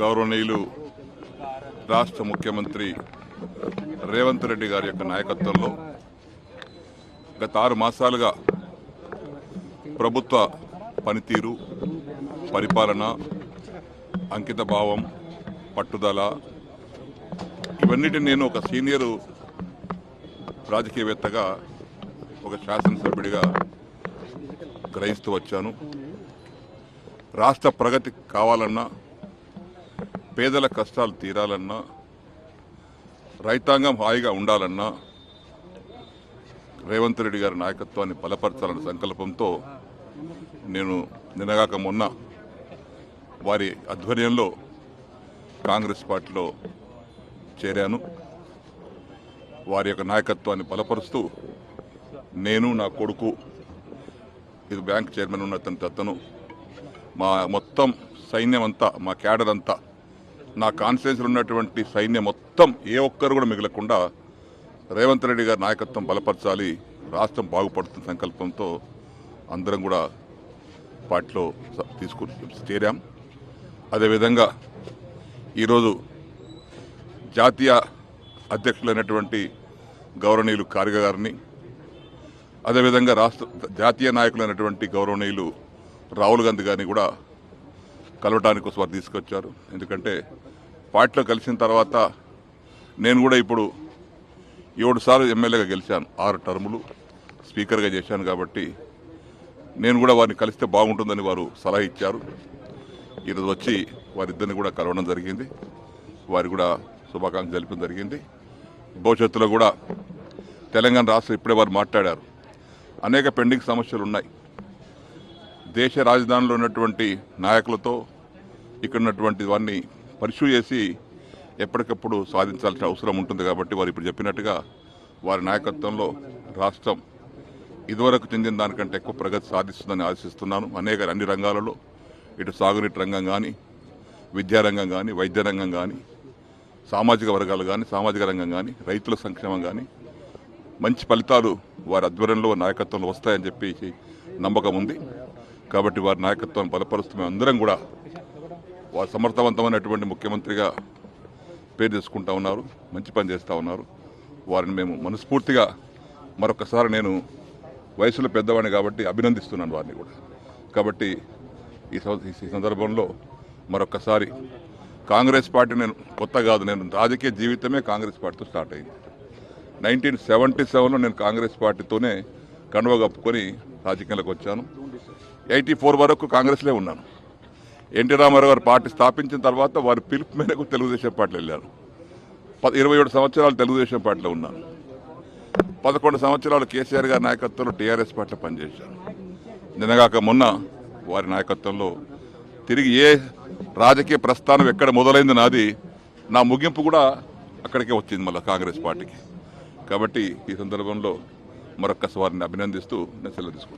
గౌరవనీయులు రాష్ట్ర ముఖ్యమంత్రి రేవంత్ రెడ్డి గారి యొక్క నాయకత్వంలో గత 6 మాసాలుగా ప్రభుత్వ పనితీరు, పరిపాలన, అంకితభావం, పట్టుదల ఇవన్నిటిని నేను ఒక సీనియరు రాజకీయవేత్తగా, ఒక శాసనసభ్యుడిగా గ్రహిస్తూ వచ్చాను. రాష్ట్ర ప్రగతి కావాలన్నా, పేదల కష్టాలు తీరాలన్నా, రైతాంగం హాయిగా ఉండాలన్నా రేవంత్ రెడ్డి గారి నాయకత్వాన్ని బలపరచాలన్న సంకల్పంతో నేను నిన్నగాక మొన్న వారి ఆధ్వర్యంలో కాంగ్రెస్ పార్టీలో చేరాను. వారి యొక్క నాయకత్వాన్ని బలపరుస్తూ నేను, నా కొడుకు, ఇది బ్యాంక్ చైర్మన్ ఉన్న అతను, మా మొత్తం సైన్యం అంతా, మా క్యాడర్ అంతా, నా కాన్స్టిట్యున్సీలో ఉన్నటువంటి సైన్యం మొత్తం ఏ ఒక్కరు కూడా మిగలకుండా రేవంత్ రెడ్డి గారి నాయకత్వం బలపరచాలి, రాష్ట్రం బాగుపడుతున్న సంకల్పంతో అందరం కూడా పార్టీలో చేరాం. అదేవిధంగా ఈరోజు జాతీయ అధ్యక్షులైనటువంటి గౌరవనీయులు ఖార్గే గారిని, అదేవిధంగా రాష్ట్ర జాతీయ నాయకులైనటువంటి గౌరవనీయులు రాహుల్ గాంధీ గారిని కూడా కలవటానికి కోసం వారు తీసుకొచ్చారు. ఎందుకంటే పార్టీలో కలిసిన తర్వాత నేను కూడా ఇప్పుడు 7 సార్లు ఎమ్మెల్యేగా గెలిచాను, 6 టర్ములు స్పీకర్గా చేశాను. కాబట్టి నేను కూడా వారిని కలిస్తే బాగుంటుందని వారు సలహా ఇచ్చారు. ఈరోజు వచ్చి వారిద్దరిని కూడా కలవడం జరిగింది. వారి కూడా శుభాకాంక్షలు తెలిపడం జరిగింది. భవిష్యత్తులో కూడా తెలంగాణ రాష్ట్రం ఇప్పుడే వారు మాట్లాడారు, అనేక పెండింగ్ సమస్యలు ఉన్నాయి. దేశ రాజధానిలో ఉన్నటువంటి నాయకులతో ఇక్కడ ఉన్నటువంటి వారిని పరిశూ చేసి ఎప్పటికప్పుడు సాధించాల్సిన అవసరం ఉంటుంది. కాబట్టి వారు ఇప్పుడు చెప్పినట్టుగా వారి నాయకత్వంలో రాష్ట్రం ఇదివరకు చెందిన దానికంటే ఎక్కువ ప్రగతి సాధిస్తుందని ఆశిస్తున్నాను. అన్ని రంగాలలో, ఇటు సాగునీటి రంగం కానీ, విద్యారంగం కానీ, వైద్య రంగం కానీ, సామాజిక వర్గాలు కానీ, సామాజిక రంగం కానీ, రైతుల సంక్షేమం కానీ మంచి ఫలితాలు వారి ఆధ్వర్యంలో, నాయకత్వంలో వస్తాయని చెప్పి నమ్మకం ఉంది. కాబట్టి వారి నాయకత్వాన్ని బలపరుస్తూ మేము అందరం కూడా వారు సమర్థవంతమైనటువంటి ముఖ్యమంత్రిగా పేరు తీసుకుంటా ఉన్నారు, మంచి పని చేస్తూ ఉన్నారు. వారిని మేము మనస్ఫూర్తిగా మరొకసారి, నేను వయసులో పెద్దవాడిని కాబట్టి అభినందిస్తున్నాను వారిని కూడా. కాబట్టి ఈ సందర్భంలో మరొకసారి కాంగ్రెస్ పార్టీ, నేను కొత్త కాదు, నేను రాజకీయ జీవితమే కాంగ్రెస్ పార్టీతో స్టార్ట్ అయింది. 1977లో నేను కాంగ్రెస్ పార్టీతోనే కండువా కప్పుకొని రాజకీయాలకు వచ్చాను. 84 వరకు కాంగ్రెస్లో ఉన్నాను. ఎన్టీ రామారావు గారు పార్టీ స్థాపించిన తర్వాత వారి పిలుపు మేరకు తెలుగుదేశం పార్టీలో వెళ్ళాను. 27 సంవత్సరాలు తెలుగుదేశం పార్టీలో ఉన్నాను. 11 సంవత్సరాలు కేసీఆర్ గారి నాయకత్వంలో టీఆర్ఎస్ పార్టీలో పనిచేశాను. నిన్నగాక మొన్న వారి నాయకత్వంలో తిరిగి ఏ రాజకీయ ప్రస్థానం ఎక్కడ మొదలైంది నాది, నా ముగింపు కూడా అక్కడికే వచ్చింది, మళ్ళీ కాంగ్రెస్ పార్టీకి. కాబట్టి ఈ సందర్భంలో మరొక్కసారి వారిని అభినందిస్తూ నేను సెలవు తీసుకుంటాను.